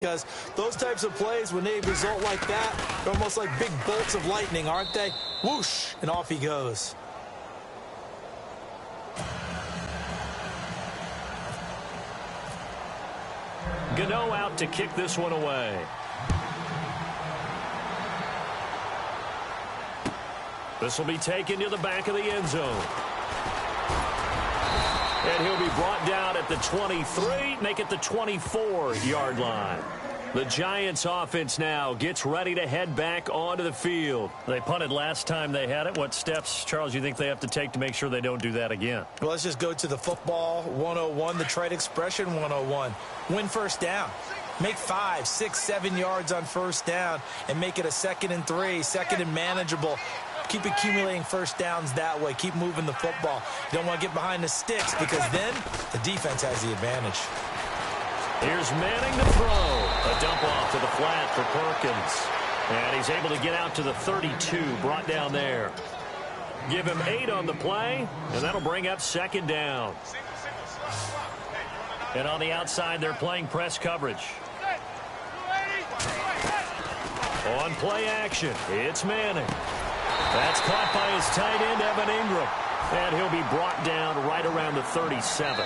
because those types of plays, when they result like that, they're almost like big bolts of lightning, aren't they? Whoosh, and off he goes. Gano out to kick this one away. This will be taken to the back of the end zone. And he'll be brought down at the 23, make it the 24-yard line. The Giants offense now gets ready to head back onto the field. They punted last time they had it. What steps, Charles, you think they have to take to make sure they don't do that again? Well, let's just go to the football 101, the trade expression 101. Win first down. Make 5, 6, 7 yards on first down and make it a 2nd and 3, 2nd and manageable. Keep accumulating first downs that way. Keep moving the football. You don't want to get behind the sticks because then the defense has the advantage. Here's Manning to throw. A dump off to the flat for Perkins. And he's able to get out to the 32, brought down there. Give him 8 on the play, and that'll bring up 2nd down. And on the outside, they're playing press coverage. On play action, it's Manning. That's caught by his tight end, Evan Ingram. And he'll be brought down right around the 37.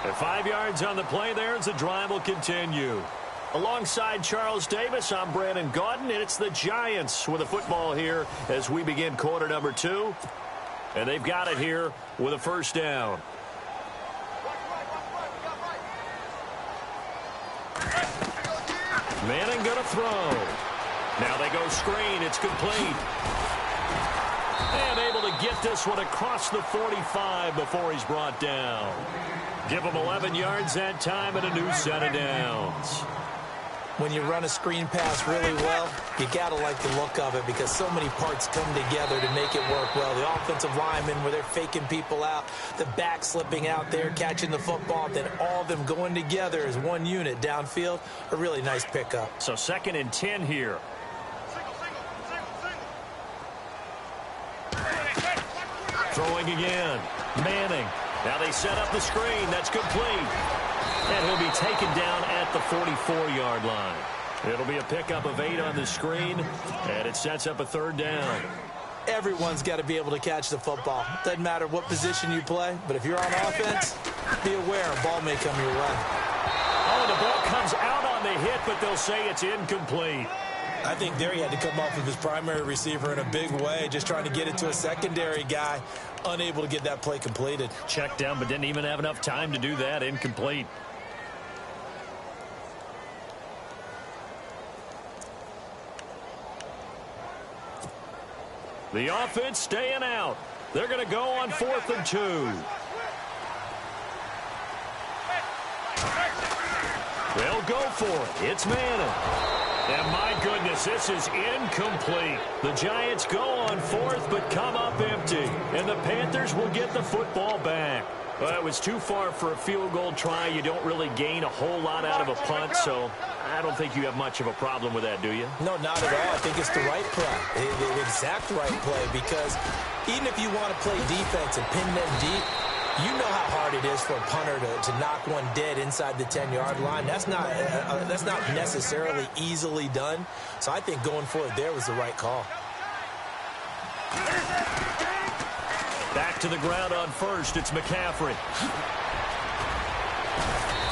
And 5 yards on the play there as the drive will continue. Alongside Charles Davis, I'm Brandon Gaudin, and it's the Giants with a football here as we begin quarter number 2. And they've got it here with a first down. Manning going to throw. Now they go screen. It's complete. And able to get this one across the 45 before he's brought down. Give him 11 yards that time and a new set of downs. When you run a screen pass really well, you got to like the look of it because so many parts come together to make it work well. The offensive linemen where they're faking people out, the back slipping out there, catching the football, then all of them going together as one unit downfield. A really nice pickup. So 2nd and 10 here. Throwing again. Manning. Now they set up the screen. That's complete. And he'll be taken down at the 44-yard line. It'll be a pickup of 8 on the screen, and it sets up a 3rd down. Everyone's got to be able to catch the football. Doesn't matter what position you play, but if you're on offense, be aware a ball may come your way. Oh, the ball comes out on the hit, but they'll say it's incomplete. I think there he had to come off of his primary receiver in a big way, just trying to get it to a secondary guy, unable to get that play completed. Checked down, but didn't even have enough time to do that. Incomplete. The offense staying out. They're going to go on 4th and 2. They'll go for it. It's Manning. And my goodness, this is incomplete. The Giants go on 4th, but come up empty. And the Panthers will get the football back. Well, it was too far for a field goal try. You don't really gain a whole lot out of a punt, so I don't think you have much of a problem with that, do you? No, not at all. I think it's the right play, the exact right play, because even if you want to play defense and pin them deep, you know how hard it is for a punter to knock one dead inside the 10-yard line. That's not necessarily easily done. So I think going for it there was the right call. Back to the ground on 1st. It's McCaffrey.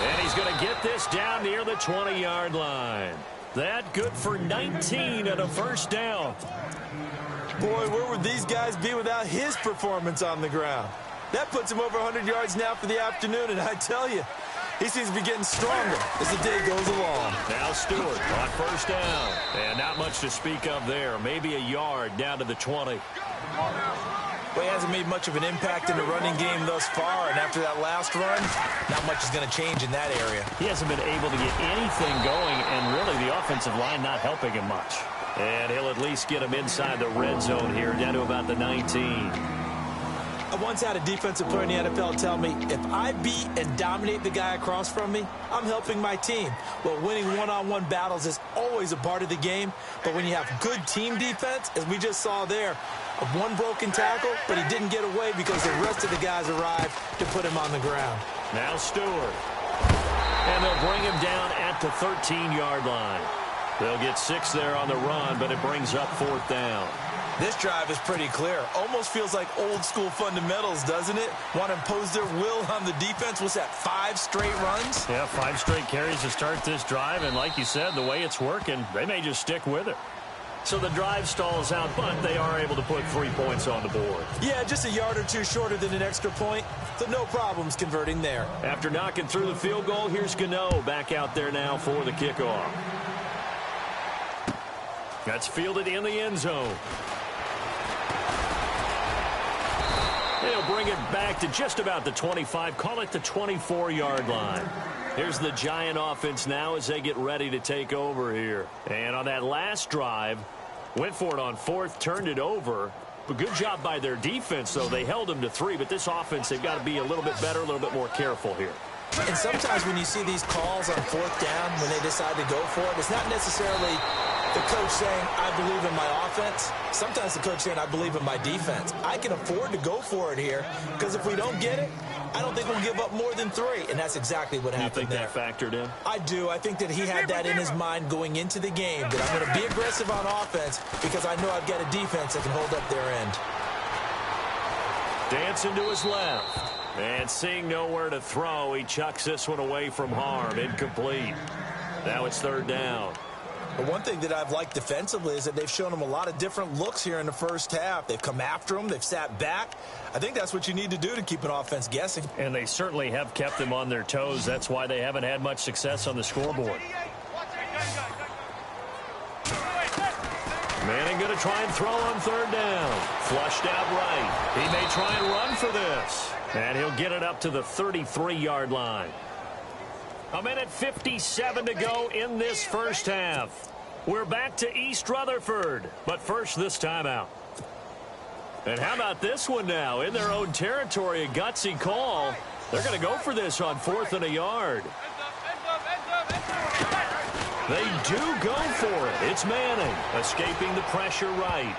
And he's going to get this down near the 20-yard line. That good for 19 and a first down. Boy, where would these guys be without his performance on the ground? That puts him over 100 yards now for the afternoon, and I tell you, he seems to be getting stronger as the day goes along. Now Stewart on first down. And not much to speak of there. Maybe a yard down to the 20. Well, he hasn't made much of an impact in the running game thus far, and after that last run, not much is going to change in that area. He hasn't been able to get anything going, and really the offensive line not helping him much. And he'll at least get him inside the red zone here, down to about the 19. I once had a defensive player in the NFL tell me, if I beat and dominate the guy across from me, I'm helping my team. Well, winning one-on-one battles is always a part of the game, but when you have good team defense, as we just saw there, one broken tackle, but he didn't get away because the rest of the guys arrived to put him on the ground. Now Stewart. And they'll bring him down at at the 13-yard line. They'll get 6 there on the run, but it brings up 4th down. This drive is pretty clear. Almost feels like old school fundamentals, doesn't it? Want to impose their will on the defense. What's that, 5 straight runs? Yeah, 5 straight carries to start this drive. And like you said, the way it's working, they may just stick with it. So the drive stalls out, but they are able to put 3 points on the board. Yeah, just a yard or two shorter than an extra point. So no problems converting there. After knocking through the field goal, here's Gano back out there now for the kickoff. That's fielded in the end zone. They'll bring it back to just about the 25, call it the 24-yard line. Here's the Giant offense now as they get ready to take over here. And on that last drive, went for it on 4th, turned it over. But good job by their defense, though. They held them to 3, but this offense, they've got to be a little bit better, a little bit more careful here. And sometimes when you see these calls on 4th down, when they decide to go for it, it's not necessarily the coach saying, I believe in my offense. Sometimes the coach saying, I believe in my defense. I can afford to go for it here because if we don't get it, I don't think we'll give up more than 3. And that's exactly what happened there. You think that factored in? I do. I think that he had that in his mind going into the game, that I'm going to be aggressive on offense because I know I've got a defense that can hold up their end. Dancing to his left. And seeing nowhere to throw, he chucks this one away from harm. Incomplete. Now it's 3rd down. But one thing that I've liked defensively is that they've shown him a lot of different looks here in the first half. They've come after him. They've sat back. I think that's what you need to do to keep an offense guessing. And they certainly have kept them on their toes. That's why they haven't had much success on the scoreboard. Manning going to try and throw on 3rd down. Flushed out right. He may try and run for this. And he'll get it up to the 33-yard line. 1:57 to go in this first half. We're back to East Rutherford, but first this timeout. And how about this one now? In their own territory, a gutsy call. They're going to go for this on 4th and a yard. They do go for it. It's Manning escaping the pressure right.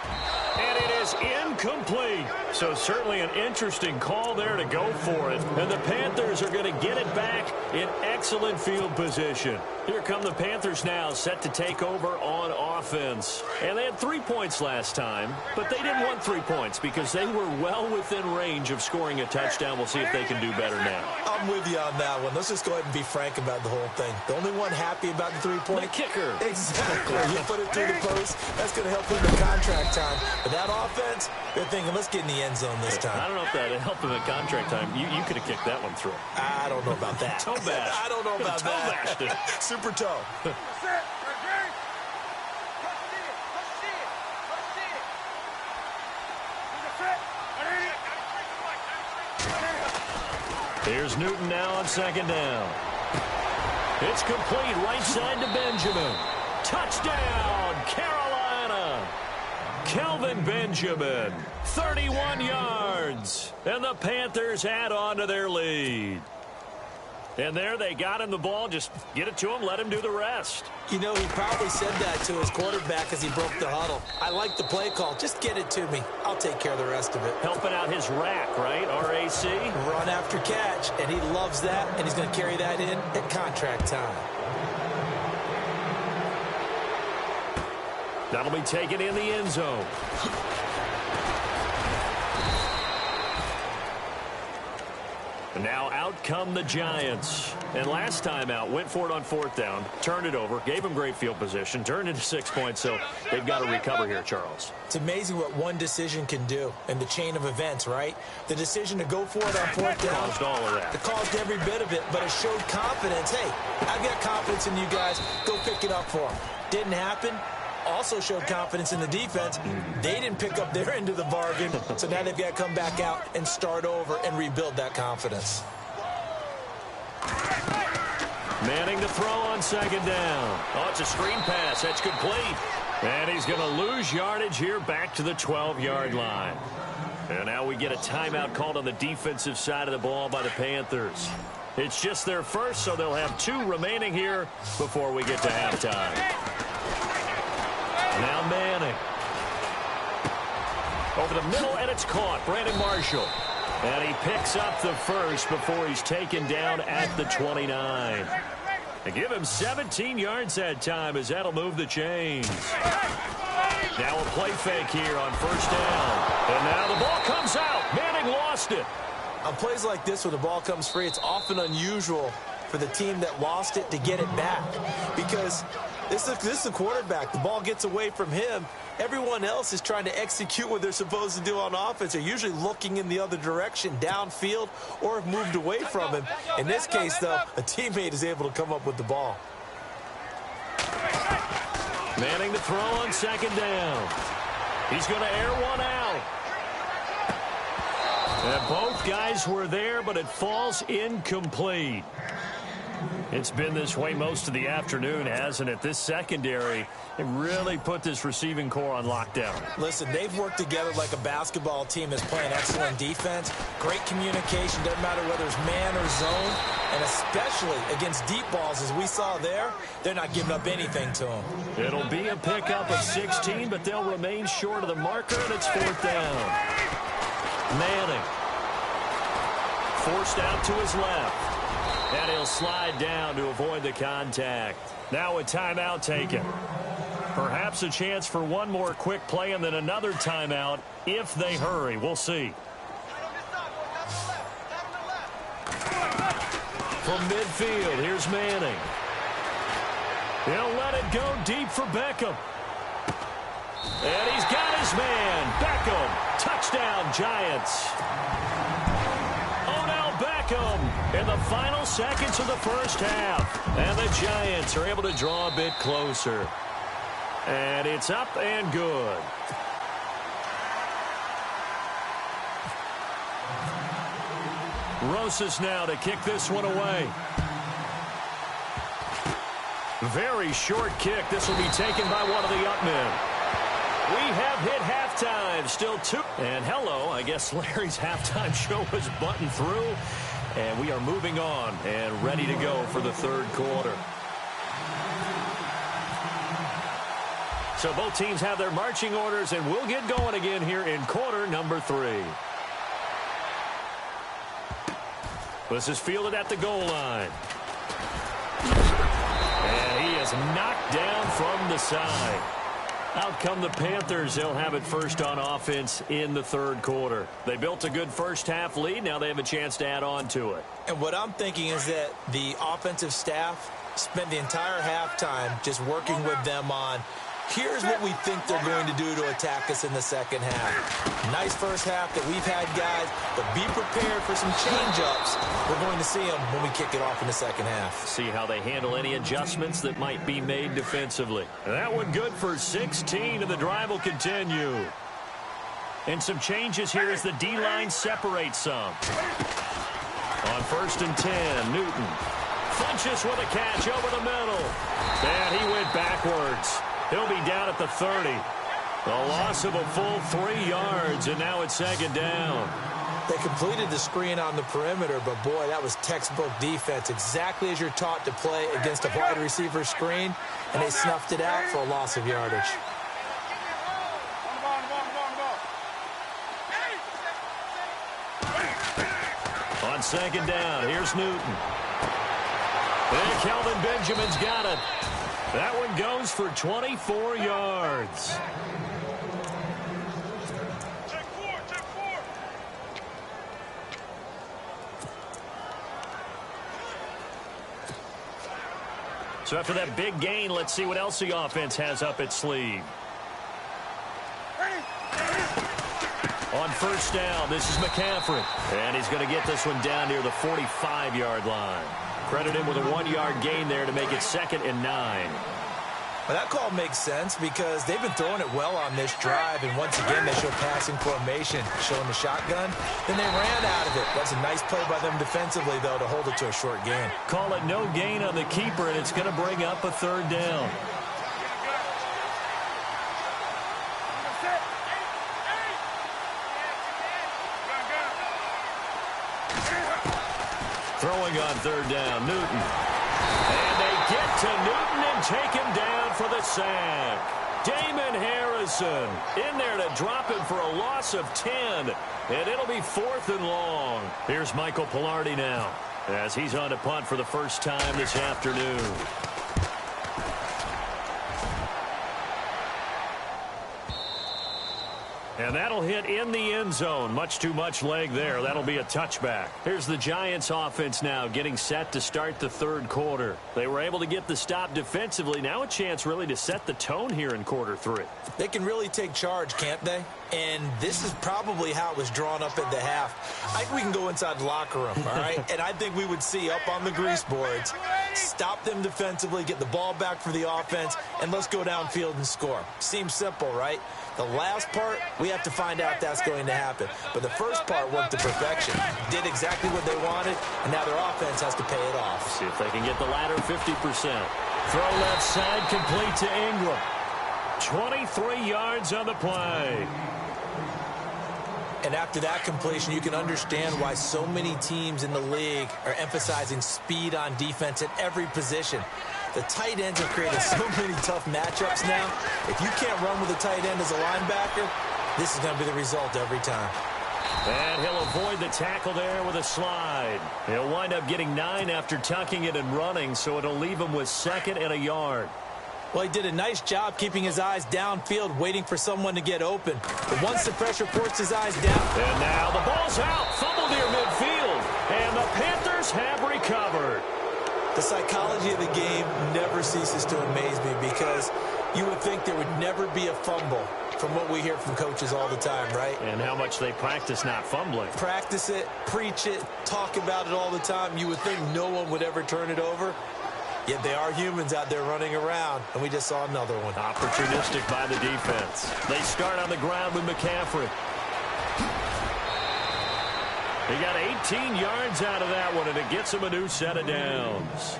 And it is incomplete. So certainly an interesting call there to go for it. And the Panthers are going to get it back in excellent field position. Here come the Panthers now, set to take over on offense. And they had 3 points last time, but they didn't want 3 points because they were well within range of scoring a touchdown. We'll see if they can do better now. I'm with you on that one. Let's just go ahead and be frank about the whole thing. The only one happy about the 3-point. The kicker. Exactly. You put it through the post. That's going to help him in contract time. But that offense, they're thinking, let's get in the end zone this time. I don't know if that helped him at contract time. You could have kicked that one through. I don't know about that. Toe bash. I don't know about toe that. Bashed it. Super toe. Here's Newton now on 2nd down. It's complete right side to Benjamin. Touchdown, Carolina. Kelvin Benjamin, 31 yards. And the Panthers add on to their lead. And there they got him the ball. Just get it to him, let him do the rest. You know, he probably said that to his quarterback as he broke the huddle. I like the play call. Just get it to me. I'll take care of the rest of it. Helping out his rack, right? RAC. Run after catch, and he loves that, and he's going to carry that in at contract time. That'll be taken in the end zone. And now out come the Giants. And last time out, went for it on 4th down, turned it over, gave them great field position, turned into 6 points, so they've got to recover here, Charles. It's amazing what one decision can do in the chain of events, right? The decision to go for it on 4th down. Caused all of that. It caused every bit of it, but it showed confidence. Hey, I've got confidence in you guys. Go pick it up for them. Didn't happen. Also showed confidence in the defense. They didn't pick up their end of the bargain, so now they've got to come back out and start over and rebuild that confidence. Manning to throw on 2nd down. Oh, it's a screen pass. That's complete. And he's going to lose yardage here back to the 12-yard line. And now we get a timeout called on the defensive side of the ball by the Panthers. It's just their first, so they'll have 2 remaining here before we get to halftime. Now Manning. Over the middle, and it's caught. Brandon Marshall. And he picks up the first before he's taken down at the 29. And give him 17 yards that time as that'll move the chains. Now a play fake here on first down. And now the ball comes out. Manning lost it. On plays like this where the ball comes free, it's often unusual for the team that lost it to get it back. Because this is the quarterback. The ball gets away from him. Everyone else is trying to execute what they're supposed to do on offense. They're usually looking in the other direction, downfield, or have moved away from him. In this case, though, a teammate is able to come up with the ball. Manning to throw on second down. He's going to air one out. And both guys were there, but it falls incomplete. It's been this way most of the afternoon, hasn't it? This secondary, it really put this receiving core on lockdown. Listen, they've worked together like a basketball team that's playing excellent defense. Great communication, doesn't matter whether it's man or zone. And especially against deep balls, as we saw there, they're not giving up anything to them. It'll be a pickup of 16, but they'll remain short of the marker, and it's fourth down. Manning forced out to his left. And he'll slide down to avoid the contact. Now a timeout taken. Perhaps a chance for one more quick play and then another timeout if they hurry. We'll see. From midfield, here's Manning. He'll let it go deep for Beckham. And he's got his man. Beckham. Touchdown, Giants. In the final seconds of the first half. And the Giants are able to draw a bit closer. And it's up and good. Rosas now to kick this one away. Very short kick. This will be taken by one of the up men. We have hit halftime. Still two. And hello, I guess Larry's halftime show was buttoned through. And we are moving on and ready to go for the third quarter. So both teams have their marching orders, and we'll get going again here in quarter number 3. This is fielded at the goal line. And he is knocked down from the side. Out come the Panthers. They'll have it first on offense in the third quarter. They built a good first half lead. Now they have a chance to add on to it. And what I'm thinking is that the offensive staff spent the entire halftime just working with them on, here's what we think they're going to do to attack us in the second half. Nice first half that we've had, guys, but be prepared for some change-ups. We're going to see them when we kick it off in the second half. See how they handle any adjustments that might be made defensively. That one good for 16, and the drive will continue. And some changes here as the D-line separates some. On first and 10, Newton punches with a catch over the middle. And he went backwards. He'll be down at the 30. A loss of a full 3 yards, and now it's second down. They completed the screen on the perimeter, but boy, that was textbook defense, exactly as you're taught to play against a wide receiver screen, and they snuffed it out for a loss of yardage. On second down, here's Newton. And Kelvin Benjamin's got it. That one goes for 24 yards. So after that big gain, let's see what else the offense has up its sleeve. On first down, this is McCaffrey. And he's going to get this one down near the 45-yard line. Credit him with a 1-yard gain there to make it 2nd and 9. Well, that call makes sense because they've been throwing it well on this drive, and once again they show passing formation, showing the shotgun. Then they ran out of it. That's a nice play by them defensively, though, to hold it to a short gain. Call it no gain on the keeper, and it's going to bring up a third down. Throwing on third down, Newton. And they get to Newton and take him down for the sack. Damon Harrison in there to drop him for a loss of 10. And it'll be 4th and long. Here's Michael Pilardi now. as he's on to punt for the first time this afternoon. And that'll hit in the end zone. Much too much leg there. That'll be a touchback. Here's the Giants offense now getting set to start the third quarter. They were able to get the stop defensively. Now a chance really to set the tone here in quarter three. They can really take charge, can't they? And this is probably how it was drawn up at the half. I think we can go inside the locker room, all right? And I think we would see up on the grease boards, stop them defensively, get the ball back for the offense, and let's go downfield and score. Seems simple, right? The last part, we have to find out that's going to happen. But the first part worked to perfection. Did exactly what they wanted, and now their offense has to pay it off. See if they can get the latter 50%. Throw left side, complete to Ingram. 23 yards on the play. And after that completion, you can understand why so many teams in the league are emphasizing speed on defense at every position. The tight ends have created so many tough matchups now. If you can't run with a tight end as a linebacker, this is going to be the result every time. And he'll avoid the tackle there with a slide. He'll wind up getting 9 after tucking it and running, so it'll leave him with 2nd and a yard. Well, he did a nice job keeping his eyes downfield, waiting for someone to get open. But once the pressure forced his eyes down. And now the ball's out. Fumble near midfield. And the Panthers have recovered. The psychology of the game never ceases to amaze me because you would think there would never be a fumble from what we hear from coaches all the time, right? And how much they practice not fumbling. Practice it, preach it, talk about it all the time. You would think no one would ever turn it over. Yet they are humans out there running around, and we just saw another one. Opportunistic by the defense. They start on the ground with McCaffrey. He got 18 yards out of that one, and it gets him a new set of downs.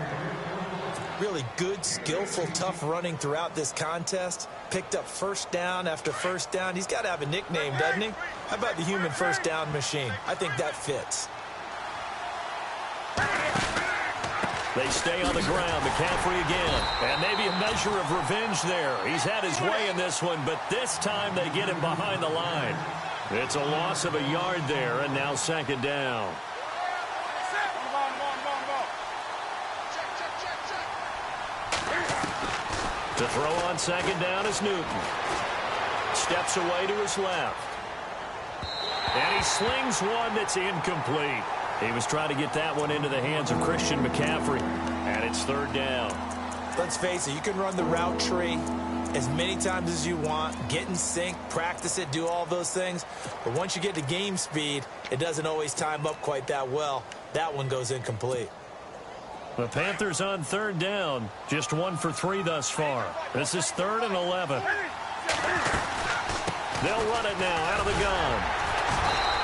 Really good, skillful, tough running throughout this contest. Picked up first down after first down. He's got to have a nickname, doesn't he? How about the human first down machine? I think that fits. They stay on the ground. McCaffrey again. And maybe a measure of revenge there. He's had his way in this one, but this time they get him behind the line. It's a loss of a yard there, and now 2nd down. To throw on 2nd down is Newton. Steps away to his left. And he slings one that's incomplete. He was trying to get that one into the hands of Christian McCaffrey. And it's 3rd down. Let's face it, you can run the route tree as many times as you want, get in sync, practice it, do all those things. But once you get to game speed, it doesn't always time up quite that well. That one goes incomplete. The Panthers on 3rd down. Just 1 for 3 thus far. This is 3rd and 11. They'll run it now out of the gun.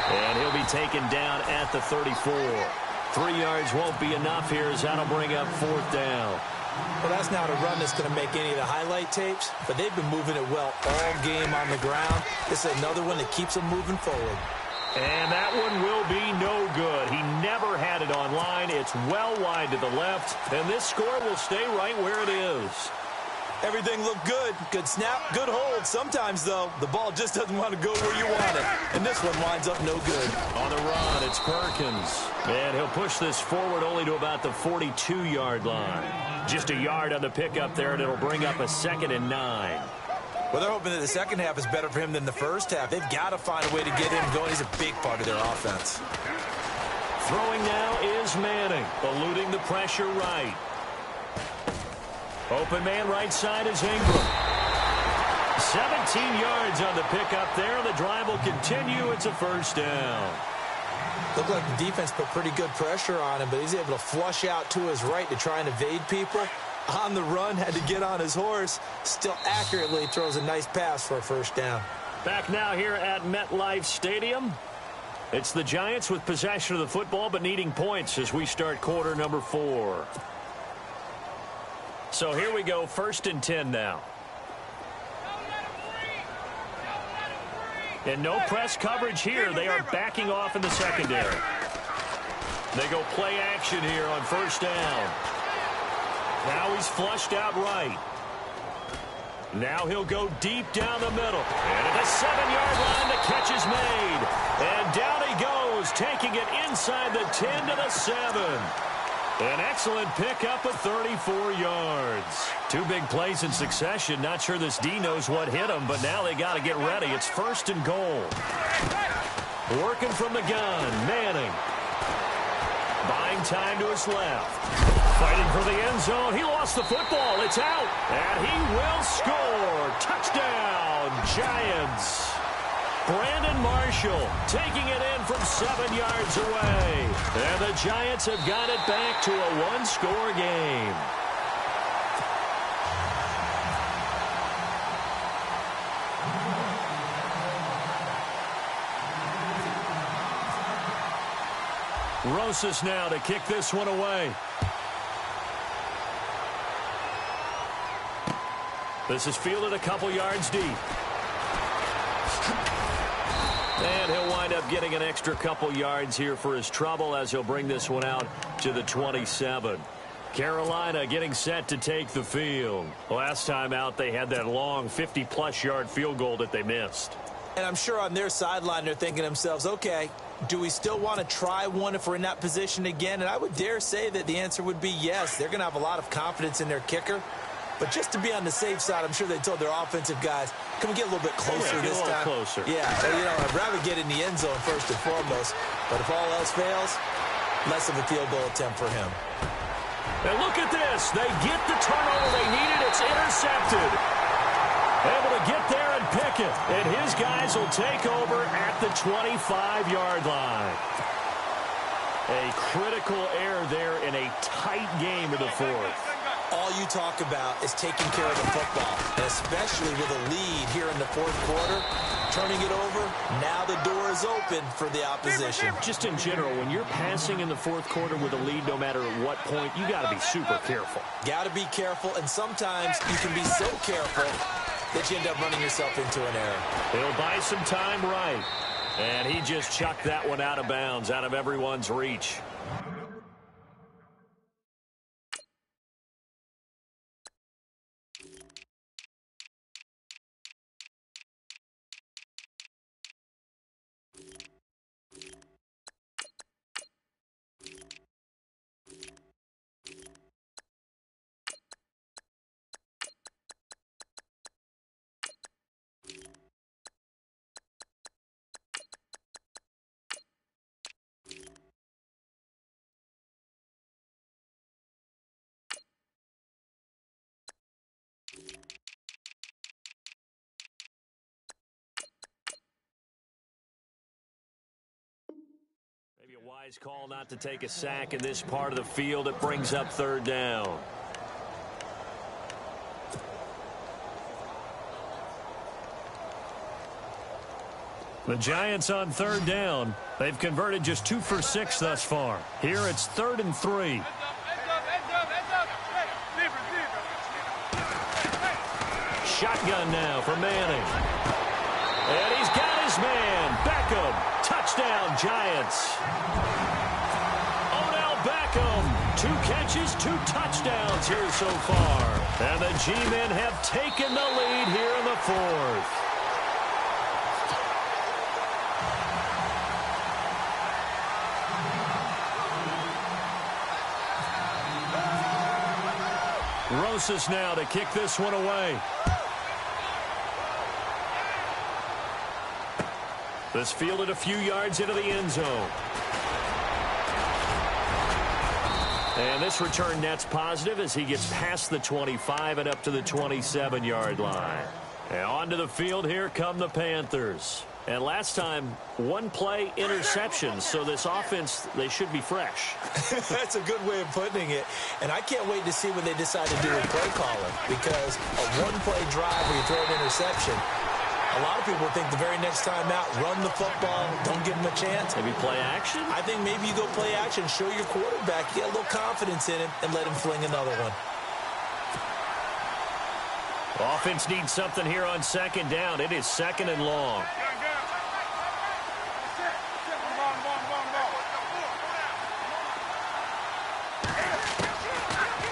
And he'll be taken down at the 34. 3 yards won't be enough here as that'll bring up 4th down. Well, that's not a run that's going to make any of the highlight tapes, but they've been moving it well all game on the ground. This is another one that keeps them moving forward. And that one will be no good. He never had it on line. It's well wide to the left, and this score will stay right where it is. Everything looked good. Good snap, good hold. Sometimes, though, the ball just doesn't want to go where you want it. And this one winds up no good. On the run, it's Perkins. And he'll push this forward only to about the 42-yard line. Just a yard on the pickup there, and it'll bring up a 2nd and 9. Well, they're hoping that the second half is better for him than the first half. They've got to find a way to get him going. He's a big part of their offense. Throwing now is Manning, eluding the pressure right. Open man right side is Ingram. 17 yards on the pickup there. The drive will continue. It's a 1st down. Looked like the defense put pretty good pressure on him, but he's able to flush out to his right to try and evade people. On the run, had to get on his horse. Still accurately throws a nice pass for a 1st down. Back now here at MetLife Stadium. It's the Giants with possession of the football, but needing points as we start quarter number 4. So here we go, 1st and 10 now. And no press coverage here. They are backing off in the secondary. They go play action here on 1st down. Now he's flushed out right. Now he'll go deep down the middle. And at the 7-yard line, the catch is made. And down he goes Broncos taking it inside the 10 to the 7. An excellent pickup of 34 yards. Two big plays in succession. Not sure this D knows what hit him, but now they got to get ready. It's 1st and goal. Working from the gun, Manning. Buying time to his left. Fighting for the end zone. He lost the football. It's out. And he will score. Touchdown, Giants. Brandon Marshall taking it in from 7 yards away. And the Giants have got it back to a one-score game. Rosas now to kick this one away. This is fielded a couple yards deep. And he'll wind up getting an extra couple yards here for his trouble as he'll bring this one out to the 27. Carolina getting set to take the field. Last time out, they had that long 50-plus yard field goal that they missed. And I'm sure on their sideline they're thinking to themselves, okay, do we still want to try one if we're in that position again? And I would dare say that the answer would be yes. They're going to have a lot of confidence in their kicker. But just to be on the safe side, I'm sure they told their offensive guys, can we get a little bit closer this time? Closer. Yeah, so, you know, I'd rather get in the end zone first and foremost. But if all else fails, less of a field goal attempt for him. And look at this. They get the turnover they needed. It's intercepted. Able to get there and pick it. And his guys will take over at the 25-yard line. A critical error there in a tight game in the fourth. All you talk about is taking care of the football, and especially with a lead here in the fourth quarter. Turning it over, now the door is open for the opposition. Just in general, when you're passing in the fourth quarter with a lead, no matter at what point, you got to be super careful. Got to be careful, and sometimes you can be so careful that you end up running yourself into an error. He'll buy some time right. And he just chucked that one out of bounds, out of everyone's reach. Maybe a wise call not to take a sack in this part of the field. It brings up 3rd down. The Giants on 3rd down. They've converted just 2 for 6 thus far. Here it's 3rd and 3. Shotgun now for Manning. And he's got his man. Beckham. Touchdown, Giants. Odell Beckham. 2 catches, 2 touchdowns here so far. And the G-men have taken the lead here in the fourth. Rosas now to kick this one away. This fielded a few yards into the end zone. And this return net's positive as he gets past the 25 and up to the 27-yard line. And onto the field, here come the Panthers. And last time, 1 play interception, so this offense, they should be fresh. That's a good way of putting it. And I can't wait to see what they decide to do with play calling, because a 1-play drive where you throw an interception, a lot of people think the very next time out, run the football, don't give them a chance. Maybe play action? I think maybe you go play action, show your quarterback, get a little confidence in him, and let him fling another one. Offense needs something here on 2nd down. It is 2nd and long.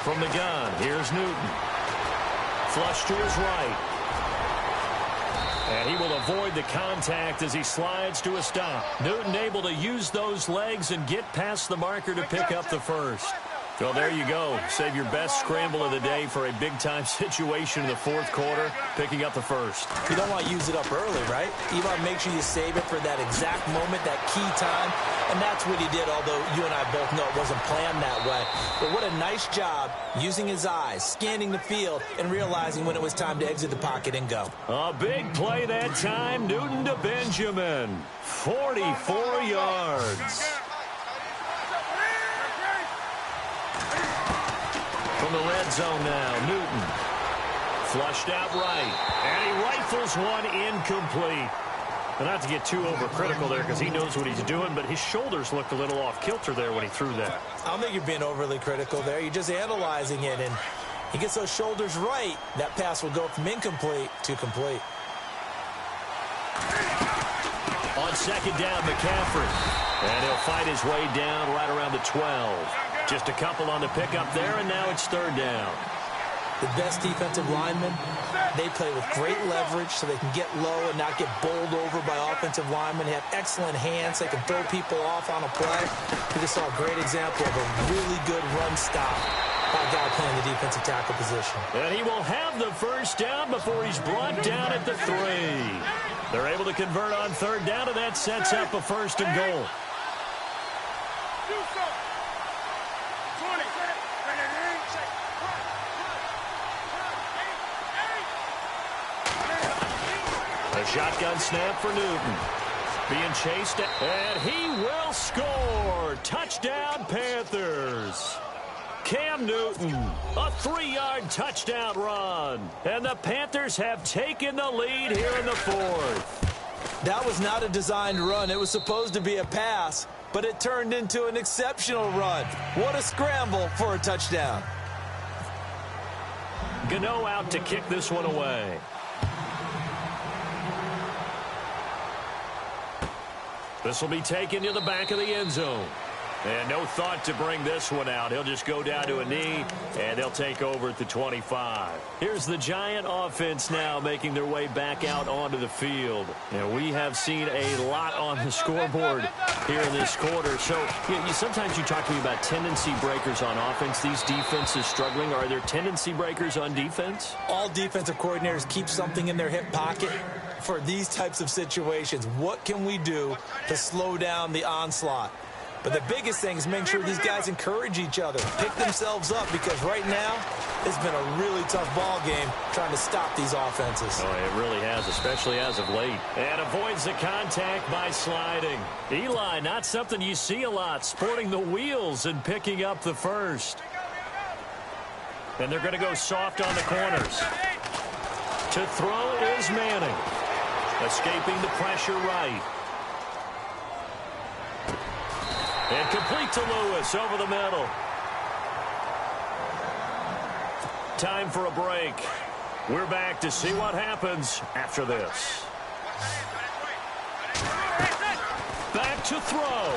From the gun, here's Newton. Flush to his right. And he will avoid the contact as he slides to a stop. Newton able to use those legs and get past the marker to pick up the first. Well, there you go. Save your best scramble of the day for a big-time situation in the fourth quarter, picking up the first. You don't want to use it up early, right? You want to make sure you save it for that exact moment, that key time, and that's what he did, although you and I both know it wasn't planned that way. But what a nice job using his eyes, scanning the field, and realizing when it was time to exit the pocket and go. A big play that time, Newton to Benjamin. 44 yards. From the red zone now, Newton. Flushed out right. And he rifles one incomplete. And not to get too overcritical there because he knows what he's doing, but his shoulders looked a little off kilter there when he threw that. I don't think you're being overly critical there. You're just analyzing it, and he gets those shoulders right. That pass will go from incomplete to complete. On second down, McCaffrey. And he'll fight his way down right around the 12. Just a couple on the pickup there, and now it's third down. The best defensive linemen, they play with great leverage so they can get low and not get bowled over by offensive linemen. They have excellent hands. They can throw people off on a play. We just saw a great example of a really good run stop by a guy playing the defensive tackle position. And he will have the first down before he's brought down at the 3. They're able to convert on third down, and that sets up a first and goal. A shotgun snap for Newton. Being chased, and he will score. Touchdown, Panthers. Cam Newton, a 3-yard touchdown run. And the Panthers have taken the lead here in the fourth. That was not a designed run. It was supposed to be a pass, but it turned into an exceptional run. What a scramble for a touchdown. Gano out to kick this one away. This will be taken to the back of the end zone. And no thought to bring this one out. He'll just go down to a knee, and they'll take over at the 25. Here's the Giant offense now making their way back out onto the field. And we have seen a lot on the scoreboard here in this quarter. So sometimes you talk to me about tendency breakers on offense. These defenses struggling. Are there tendency breakers on defense? All defensive coordinators keep something in their hip pocket for these types of situations. What can we do to slow down the onslaught? But the biggest thing is make sure these guys encourage each other, pick themselves up, because right now it's been a really tough ball game trying to stop these offenses. Oh, it really has, especially as of late. And avoids the contact by sliding. Eli, not something you see a lot, sporting the wheels and picking up the first. And they're going to go soft on the corners. To throw is Manning. Escaping the pressure right. And complete to Lewis over the middle. Time for a break. We're back to see what happens after this. Back to throw.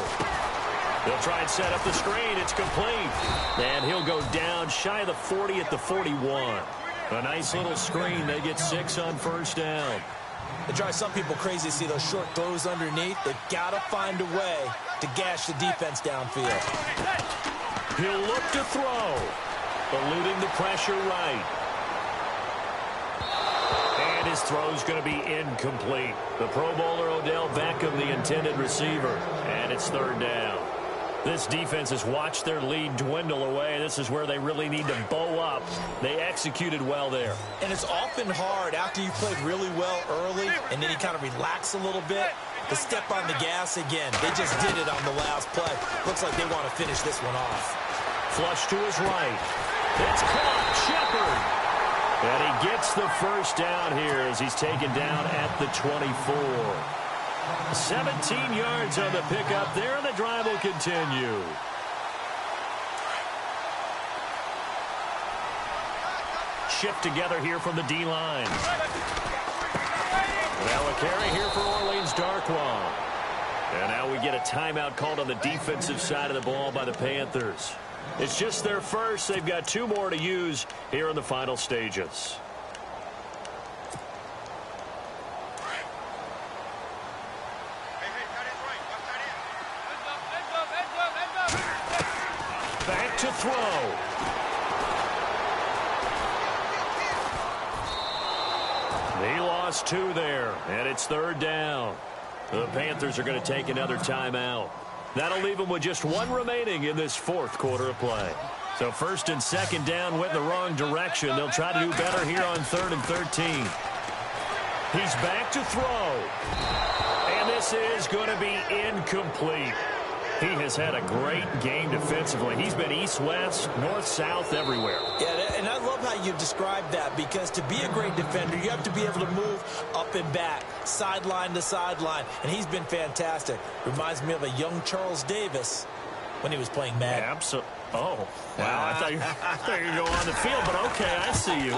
They'll try and set up the screen. It's complete. And he'll go down shy of the 40 at the 41. A nice little screen. They get 6 on first down. It drives some people crazy to see those short throws underneath. They've got to find a way to gash the defense downfield. He'll look to throw. Eluding the pressure right. And his throw's going to be incomplete. The Pro Bowler Odell Beckham, the intended receiver. And it's third down. This defense has watched their lead dwindle away. This is where they really need to bow up. They executed well there. And it's often hard after you played really well early and then you kind of relax a little bit to step on the gas again. They just did it on the last play. Looks like they want to finish this one off. Flush to his right. It's caught. Shepard. And he gets the first down here as he's taken down at the 24. 17 yards on the pickup there, and the drive will continue. Shift together here from the D-line. Now a carry here for Orleans Darkwa. And now we get a timeout called on the defensive side of the ball by the Panthers. It's just their first. They've got 2 more to use here in the final stages. to throw. He lost 2 there, and it's 3rd down. The Panthers are going to take another timeout. That'll leave them with just 1 remaining in this 4th quarter of play. So 1st and 2nd down went in the wrong direction. They'll try to do better here on 3rd and 13. He's back to throw. And this is going to be incomplete. He has had a great game defensively. He's been east-west, north-south, everywhere. Yeah, and I love how you described that, because to be a great defender, you have to be able to move up and back, sideline to sideline, and he's been fantastic. Reminds me of a young Charles Davis when he was playing Madden. Absolutely. Oh, wow. I thought you were going to go on the field, but okay, I see you.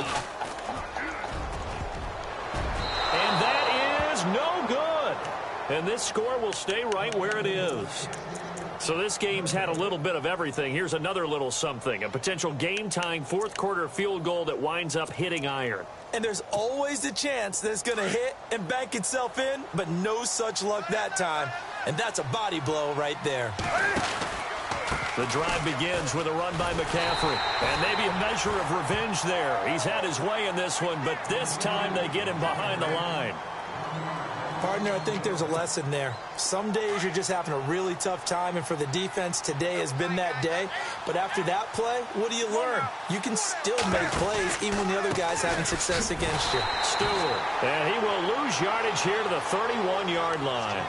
And that is no good. And this score will stay right where it is. So this game's had a little bit of everything. Here's another little something. A potential game-tying 4th quarter field goal that winds up hitting iron. And there's always a chance that it's going to hit and bank itself in, but no such luck that time. And that's a body blow right there. The drive begins with a run by McCaffrey. And maybe a measure of revenge there. He's had his way in this one, but this time they get him behind the line. Partner, I think there's a lesson there. Some days you're just having a really tough time, and for the defense, today has been that day. But after that play, what do you learn? You can still make plays even when the other guy's having success against you. Stewart, and he will lose yardage here to the 31-yard line.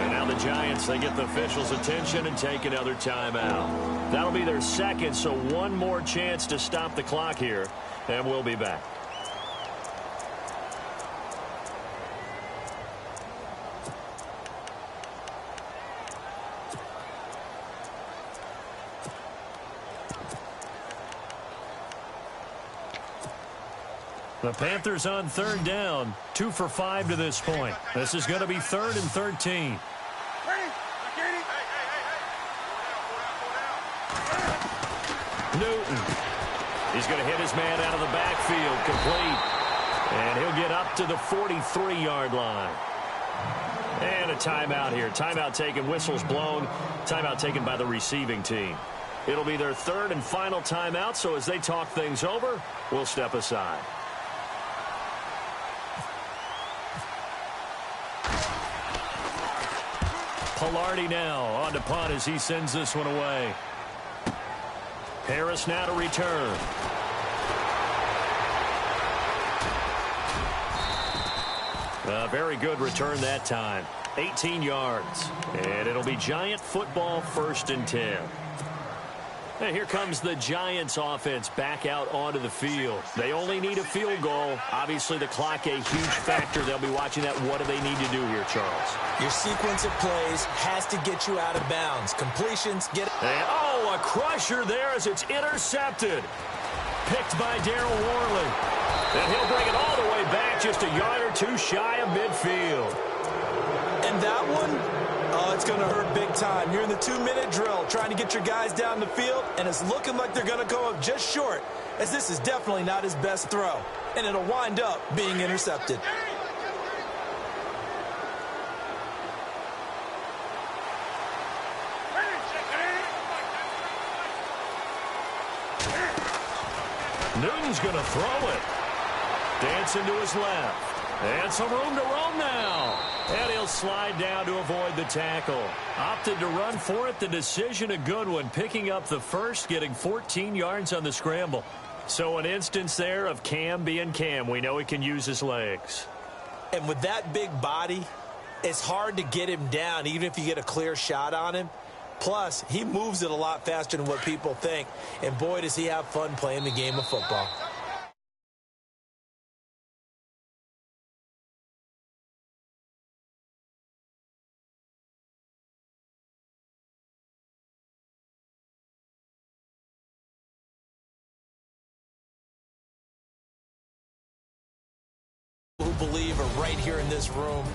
And now the Giants, they get the officials' attention and take another timeout. That'll be their 2nd, so 1 more chance to stop the clock here, and we'll be back. The Panthers on 3rd down, 2 for 5 to this point. This is going to be 3rd and 13. Newton. He's going to hit his man out of the backfield, complete. And he'll get up to the 43-yard line. And a timeout here. Timeout taken, whistles blown. Timeout taken by the receiving team. It'll be their 3rd and final timeout, so as they talk things over, we'll step aside. Pilardi now on to punt as he sends this one away. Harris now to return. A very good return that time. 18 yards. And it'll be Giant football, 1st and 10. And here comes the Giants offense back out onto the field. They only need a field goal. Obviously, the clock a huge factor. They'll be watching that. What do they need to do here, Charles? Your sequence of plays has to get you out of bounds. Completions get... And, oh, a crusher there as it's intercepted. Picked by Darryl Worley. And he'll bring it all the way back, just a yard or 2 shy of midfield. And that one... Oh, it's going to hurt big time. You're in the 2-minute drill trying to get your guys down the field, and it's looking like they're going to go up just short, as this is definitely not his best throw, and it'll wind up being intercepted. Newton's going to throw it. Dancing to his left. And some room to roam now. And he'll slide down to avoid the tackle. Opted to run for it. The decision a good one. Picking up the first, getting 14 yards on the scramble. So an instance there of Cam being Cam. We know he can use his legs. And with that big body, it's hard to get him down, even if you get a clear shot on him. Plus, he moves it a lot faster than what people think. And boy, does he have fun playing the game of football. Believe are right here in this room.